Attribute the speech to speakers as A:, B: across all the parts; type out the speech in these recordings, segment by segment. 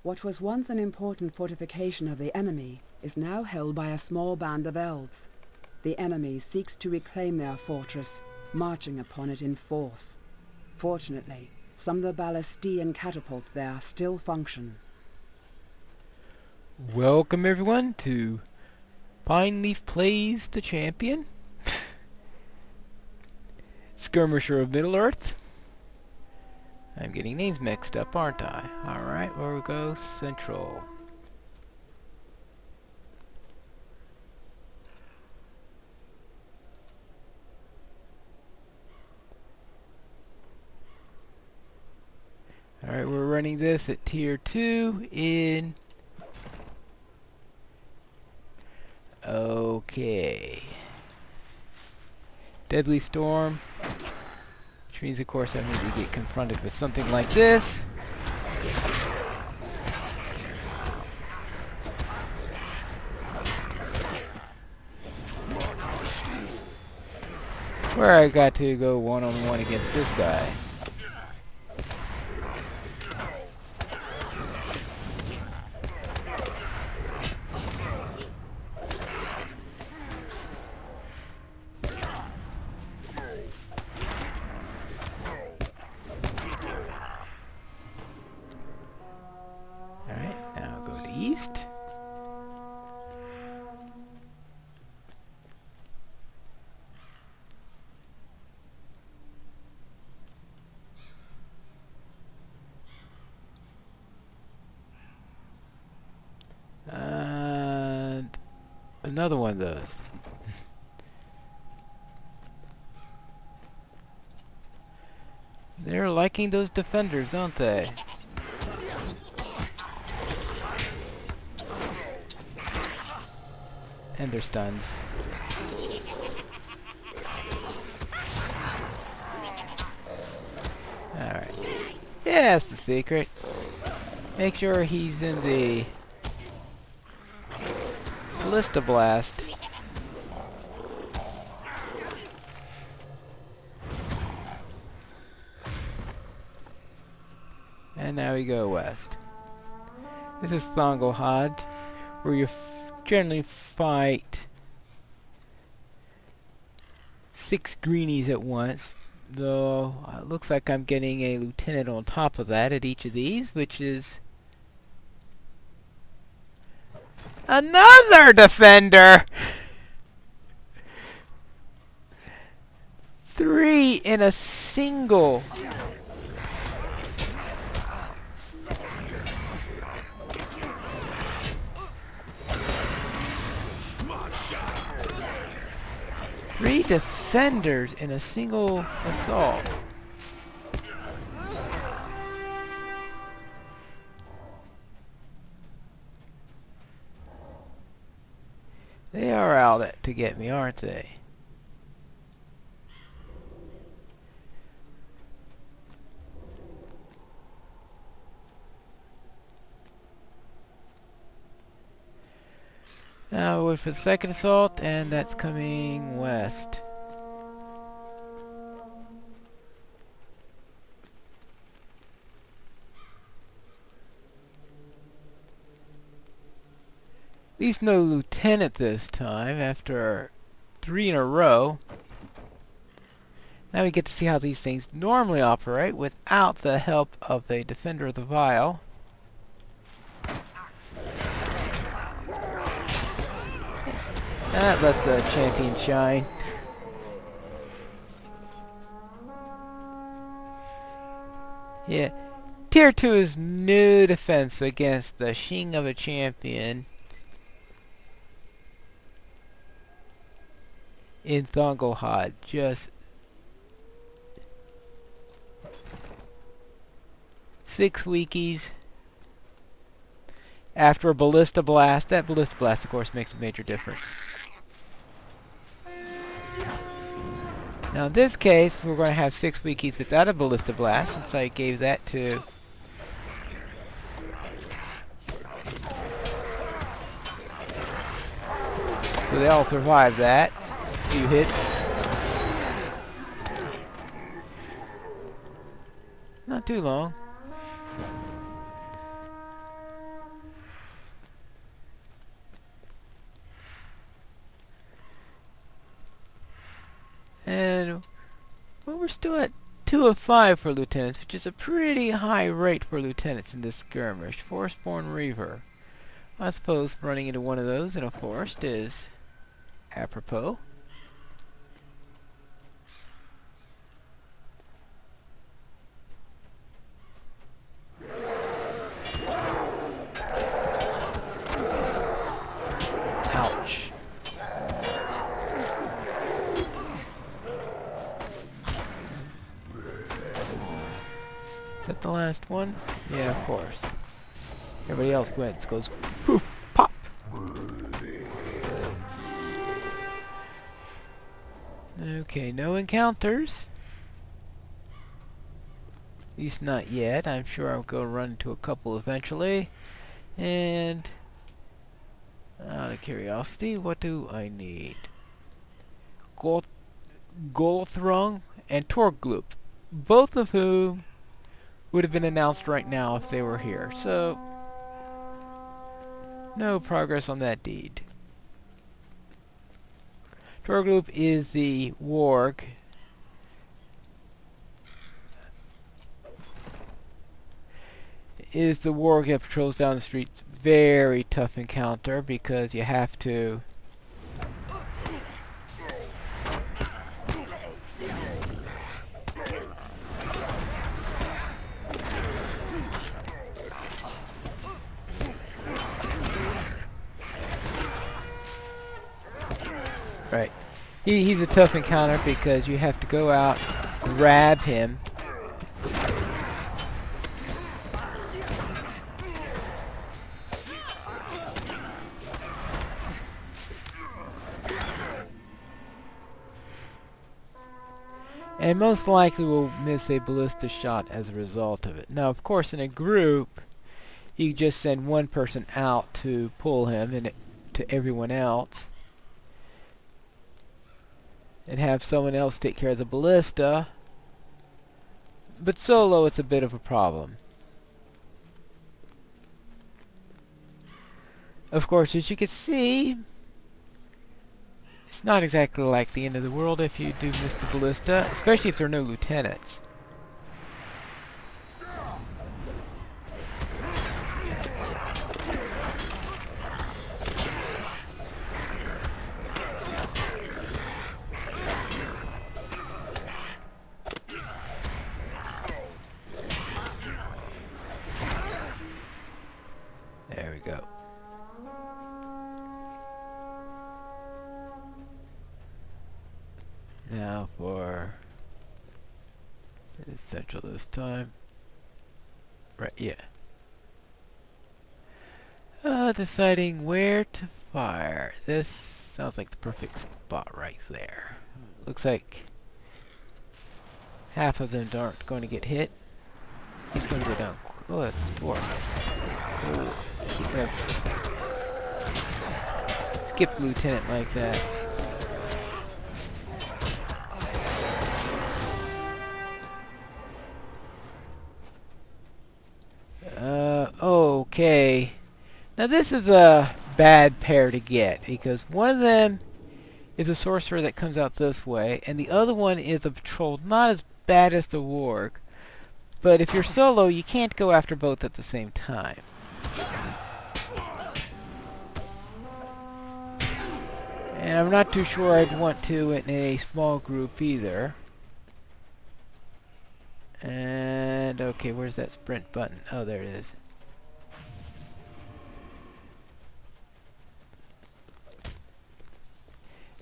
A: What was once an important fortification of the enemy is now held by a small band of elves. The enemy seeks to reclaim their fortress, marching upon it in force. Fortunately, some of the ballistae and catapults there still function.
B: Welcome everyone to Pine Leaf Plays the Champion. Skirmisher of Middle-earth. I'm getting names mixed up, aren't I? Alright, where we go? Central. Alright, we're running this at tier 2 in... Okay. Deadly Storm. Which means, of course, I need to get confronted with something like this. Where I got to go one-on-one against this guy. Alright, now go to east. And another one of those. They're liking those defenders, aren't they? And their stuns. Alright. Yeah, that's the secret. Make sure he's in the Ballista Blast. And now we go west. This is Thangûlhad, where you generally fight 6 greenies at once. Though it looks like I'm getting a lieutenant on top of that at each of these, which is another defender! 3 in a single. Three defenders in a single assault. They are out to get me, aren't they? Now we'll wait for the second assault, and that's coming west. At least no lieutenant this time, after 3 in a row. Now we get to see how these things normally operate without the help of a Defender of the Vile. That lets the champion shine. Yeah. Tier 2 is no defense against the Shing of a champion in Thangûlhad. Just 6 weekies after a Ballista Blast. That Ballista Blast, of course, makes a major difference. Now in this case, we're going to have 6 weekies without a Ballista Blast, since I gave that to... So they all survived that. A few hits. Not too long. Well, we're still at 2 of 5 for lieutenants, which is a pretty high rate for lieutenants in this skirmish. Forestborn Reaver. I suppose running into one of those in a forest is apropos. Ouch. Is that the last one? Yeah, of course. Everybody else goes poof, pop. Okay, no encounters. At least not yet. I'm sure I'll go run into a couple eventually. And out of curiosity, what do I need? Golthrung and Thangûlhad, both of whom would have been announced right now if they were here. So, no progress on that deed. Thangûlhad is the warg. Is the warg that patrols down the streets. Very tough encounter because you have to right. He's a tough encounter because you have to go out, grab him, and most likely will miss a ballista shot as a result of it. Now, of course, in a group, you just send one person out to pull him and to everyone else, and have someone else take care of the ballista. But solo, it's a bit of a problem. Of course, as you can see, it's not exactly like the end of the world if you do miss the ballista, especially if there are no lieutenants. There we go. Now for central this time. Right, yeah. Deciding where to fire. This sounds like the perfect spot right there. Looks like half of them aren't going to get hit. He's going to go down. Oh, that's a dwarf. Oh, he's going to skip the lieutenant like that. Okay. Now this is a bad pair to get, because one of them is a sorcerer that comes out this way, and the other one is a patrol not as bad as the warg. But if you're solo, you can't go after both at the same time. And I'm not too sure I'd want to in a small group either. And okay, where's that sprint button? Oh, there it is.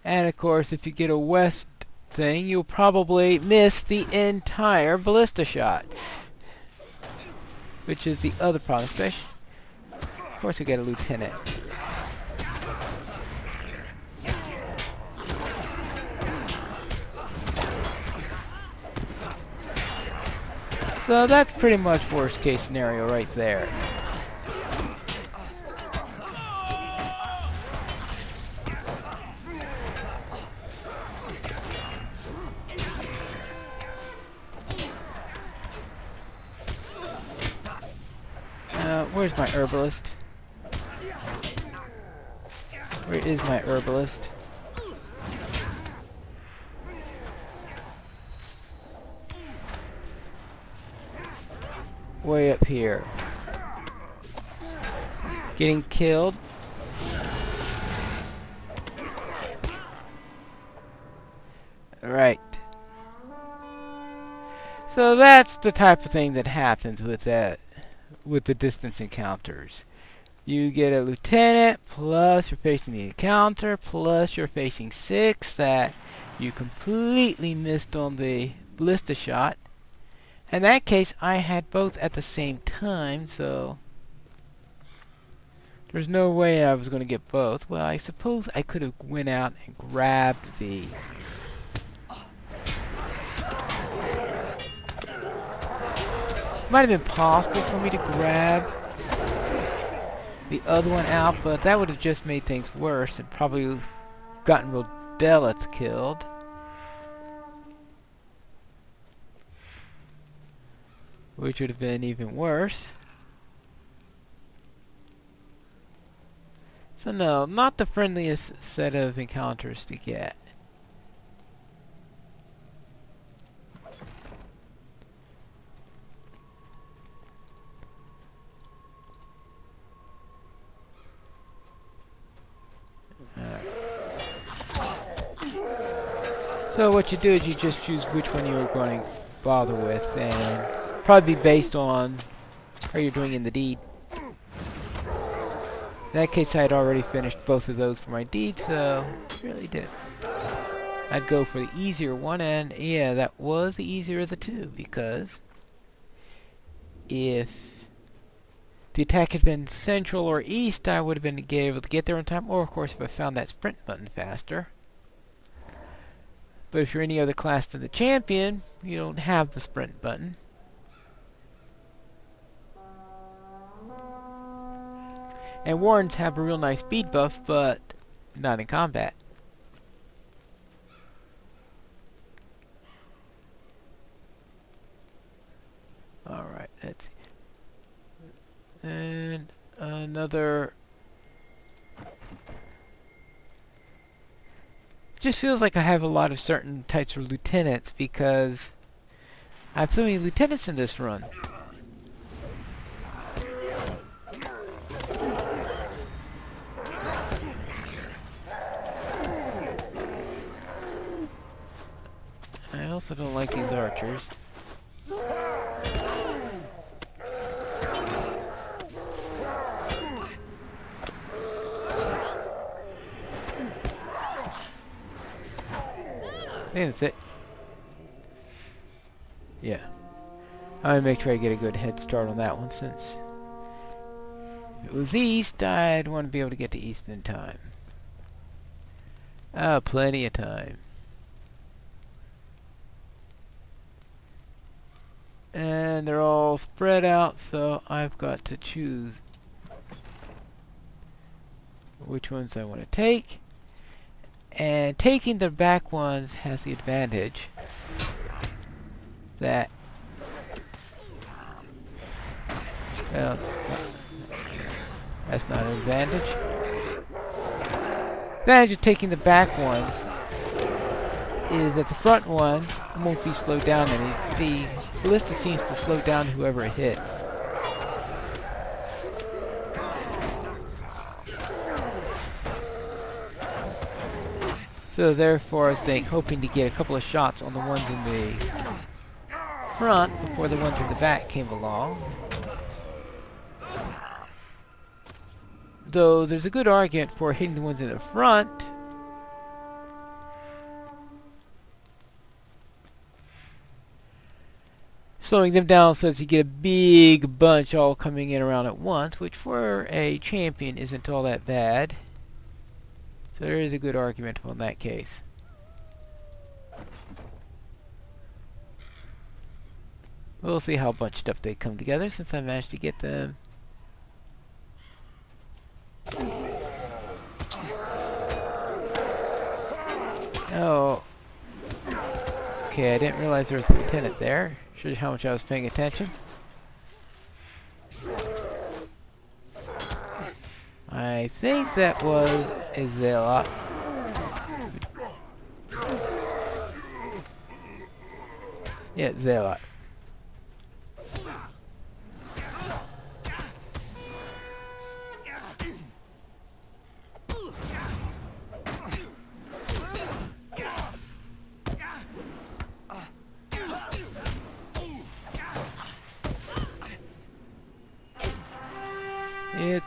B: And of course, if you get a west thing, you'll probably miss the entire ballista shot, which is the other problem. Especially, of course, you get a lieutenant. So that's pretty much worst case scenario right there. Where's my herbalist? Where is my herbalist? way up here. Getting killed. Right. So that's the type of thing that happens with that, with the distance encounters. You get a lieutenant, plus you're facing the encounter, plus you're facing 6 that you completely missed on the ballista shot. In that case, I had both at the same time, so there's no way I was going to get both. Well, I suppose I could have went out and grabbed the... Might have been possible for me to grab the other one out, but that would have just made things worse and probably gotten Rodellith killed. Which would have been even worse. So no, not the friendliest set of encounters to get. So what you do is you just choose which one you're going to bother with, and probably based on how you're doing in the deed. In that case, I had already finished both of those for my deed, so really didn't. I'd go for the easier one, and yeah, that was the easier of the two, because if the attack had been central or east, I would have been able to get there in time, or of course if I found that sprint button faster. But if you're any other class than the champion, you don't have the sprint button. And wardens have a real nice speed buff, but not in combat. Alright, let's see. And another... Just feels like I have a lot of certain types of lieutenants because I have so many lieutenants in this run. I also don't like these archers. I think that's it. Yeah. I'm gonna make sure I get a good head start on that one, since if it was east, I'd want to be able to get to east in time. Plenty of time. And they're all spread out, so I've got to choose which ones I want to take. And taking the back ones has the advantage that, well, that's not an advantage. The advantage of taking the back ones is that the front ones won't be slowed down any. The ballista seems to slow down whoever it hits. So therefore I was hoping to get a couple of shots on the ones in the front before the ones in the back came along. Though there's a good argument for hitting the ones in the front. Slowing them down so that you get a big bunch all coming in around at once, which for a champion isn't all that bad. So there is a good argument on that case. We'll see how bunched up they come together since I managed to get them. Oh. Okay, I didn't realize there was a lieutenant there. Shows you how much I was paying attention. I think that was a zealot. Yeah, zealot.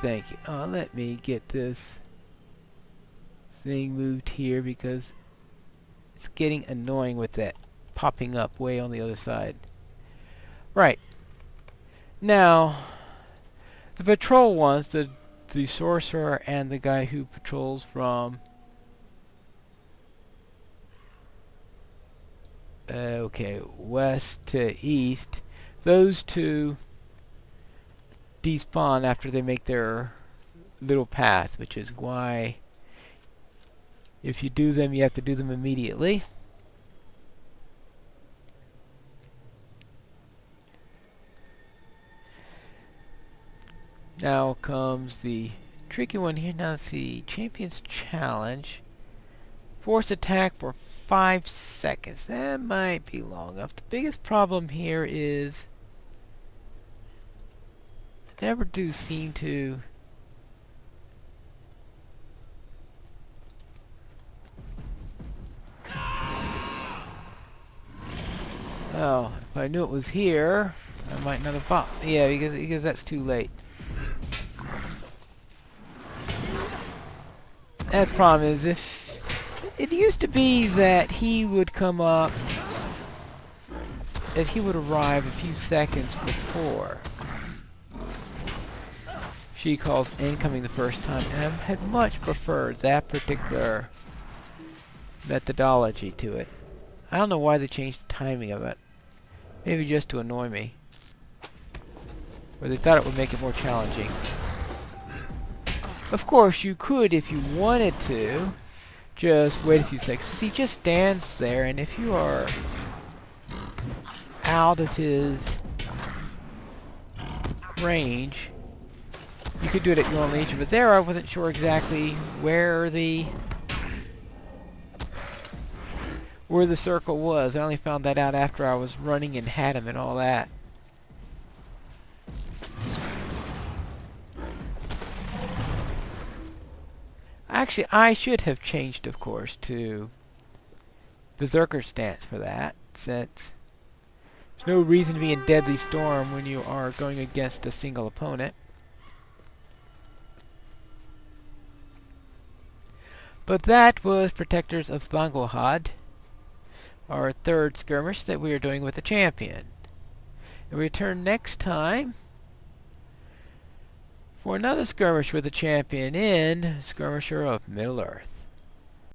B: Thank you. Let me get this thing moved here because it's getting annoying with that popping up way on the other side. Right. Now, the patrol ones, the sorcerer and the guy who patrols from west to east, those two despawn after they make their little path, which is why if you do them, you have to do them immediately. Now comes the tricky one here. Now let's see. Champion's Challenge. Force attack for 5 seconds. That might be long enough. The biggest problem here is I never do seem to oh, if I knew it was here, I might not have bought. Yeah, because that's too late. That's the problem is if it used to be that he would come up, if he would arrive a few seconds before she calls incoming the first time, and I had much preferred that particular methodology to it. I don't know why they changed the timing of it. Maybe just to annoy me. Or they thought it would make it more challenging. Of course, you could, if you wanted to, just wait a few seconds. He just stands there, and if you are out of his range, you could do it at your own leisure. But there, I wasn't sure exactly where the circle was. I only found that out after I was running and had him and all that. Actually, I should have changed, of course, to Berserker stance for that, since there's no reason to be in Deadly Storm when you are going against a single opponent. But that was Protectors of Thangûlhad, our third skirmish that we are doing with the champion. And we return next time for another skirmish with the champion in Skirmisher of Middle-earth.